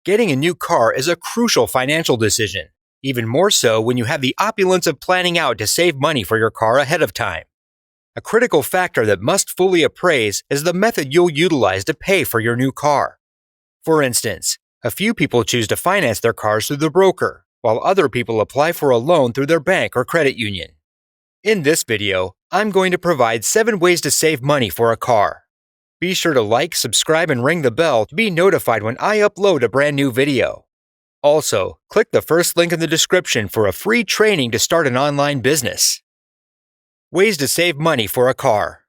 Getting a new car is a crucial financial decision, even more so when you have the opulence of planning out to save money for your car ahead of time. A critical factor that must fully appraise is the method you'll utilize to pay for your new car. For instance, a few people choose to finance their cars through the broker, while other people apply for a loan through their bank or credit union. In this video, I'm going to provide 7 ways to save money for a car. Be sure to like, subscribe, and ring the bell to be notified when I upload a brand new video. Also, click the first link in the description for a free training to start an online business. Ways to save money for a car.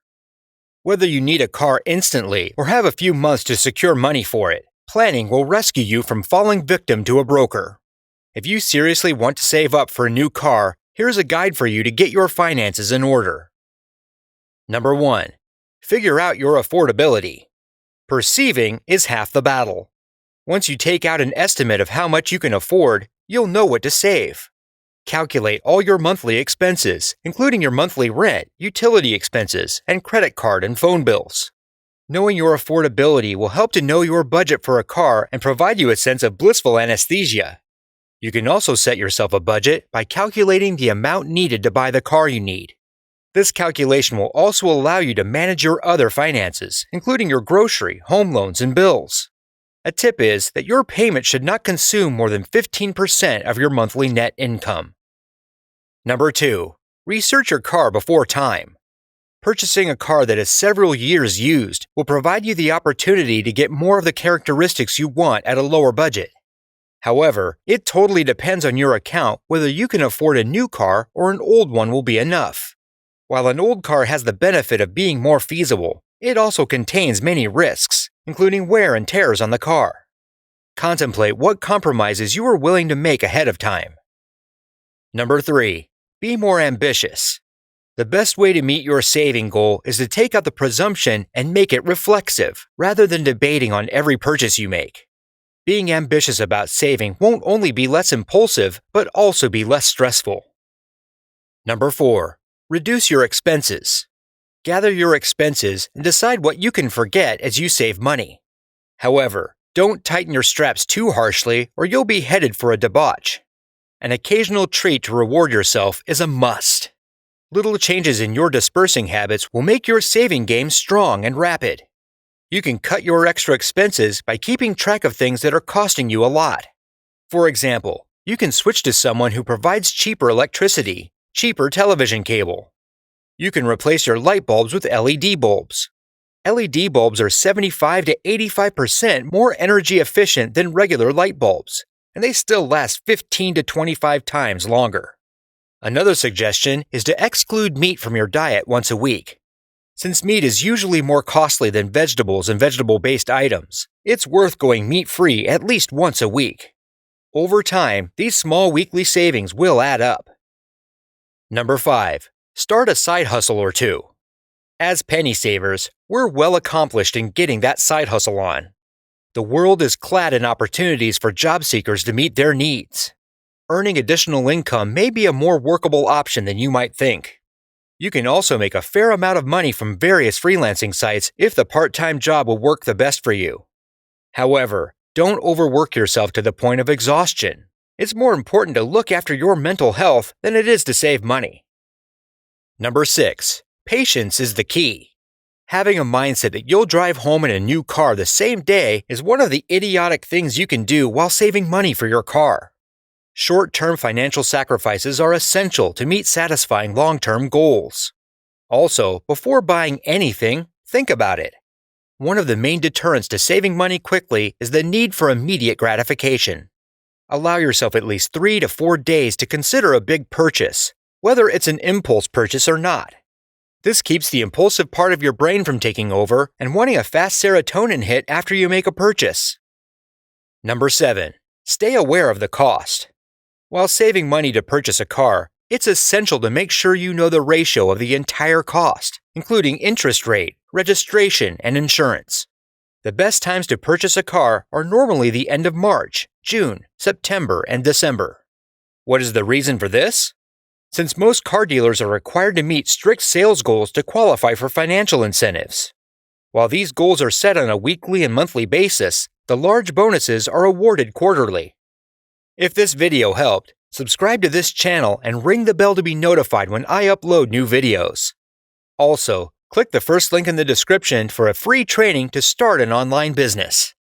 Whether you need a car instantly or have a few months to secure money for it, planning will rescue you from falling victim to a broker. If you seriously want to save up for a new car, here's a guide for you to get your finances in order. Number 1. Figure out your affordability. Perceiving is half the battle. Once you take out an estimate of how much you can afford, you'll know what to save. Calculate all your monthly expenses, including your monthly rent, utility expenses, and credit card and phone bills. Knowing your affordability will help to know your budget for a car and provide you a sense of blissful anesthesia. You can also set yourself a budget by calculating the amount needed to buy the car you need. This calculation will also allow you to manage your other finances, including your grocery, home loans, and bills. A tip is that your payment should not consume more than 15% of your monthly net income. Number 2. Research your car before time. Purchasing a car that is several years used will provide you the opportunity to get more of the characteristics you want at a lower budget. However, it totally depends on your account whether you can afford a new car or an old one will be enough. While an old car has the benefit of being more feasible, it also contains many risks, including wear and tears on the car. Contemplate what compromises you are willing to make ahead of time. Number 3. Be more ambitious. The best way to meet your saving goal is to take out the presumption and make it reflexive, rather than debating on every purchase you make. Being ambitious about saving won't only be less impulsive, but also be less stressful. Number 4. Reduce your expenses. Gather your expenses and decide what you can forget as you save money. However, don't tighten your straps too harshly or you'll be headed for a debauch. An occasional treat to reward yourself is a must. Little changes in your dispersing habits will make your saving game strong and rapid. You can cut your extra expenses by keeping track of things that are costing you a lot. For example, you can switch to someone who provides cheaper electricity, cheaper television cable. You can replace your light bulbs with LED bulbs. LED bulbs are 75 to 85% more energy efficient than regular light bulbs, and they still last 15 to 25 times longer. Another suggestion is to exclude meat from your diet once a week. Since meat is usually more costly than vegetables and vegetable-based items, it's worth going meat-free at least once a week. Over time, these small weekly savings will add up. Number 5. Start a side hustle or two. As penny savers, we're well accomplished in getting that side hustle on. The world is clad in opportunities for job seekers to meet their needs. Earning additional income may be a more workable option than you might think. You can also make a fair amount of money from various freelancing sites if the part-time job will work the best for you. However, don't overwork yourself to the point of exhaustion. It's more important to look after your mental health than it is to save money. Number 6. Patience is the key. Having a mindset that you'll drive home in a new car the same day is one of the idiotic things you can do while saving money for your car. Short-term financial sacrifices are essential to meet satisfying long-term goals. Also, before buying anything, think about it. One of the main deterrents to saving money quickly is the need for immediate gratification. Allow yourself at least 3 to 4 days to consider a big purchase, whether it's an impulse purchase or not. This keeps the impulsive part of your brain from taking over and wanting a fast serotonin hit after you make a purchase. Number 7. Stay aware of the cost. While saving money to purchase a car, it's essential to make sure you know the ratio of the entire cost, including interest rate, registration, and insurance. The best times to purchase a car are normally the end of March, June, September, and December. What is the reason for this? Since most car dealers are required to meet strict sales goals to qualify for financial incentives. While these goals are set on a weekly and monthly basis, The large bonuses are awarded quarterly. If this video helped, subscribe to this channel and ring the bell to be notified when I upload new videos. Also, click the first link in the description for a free training to start an online business.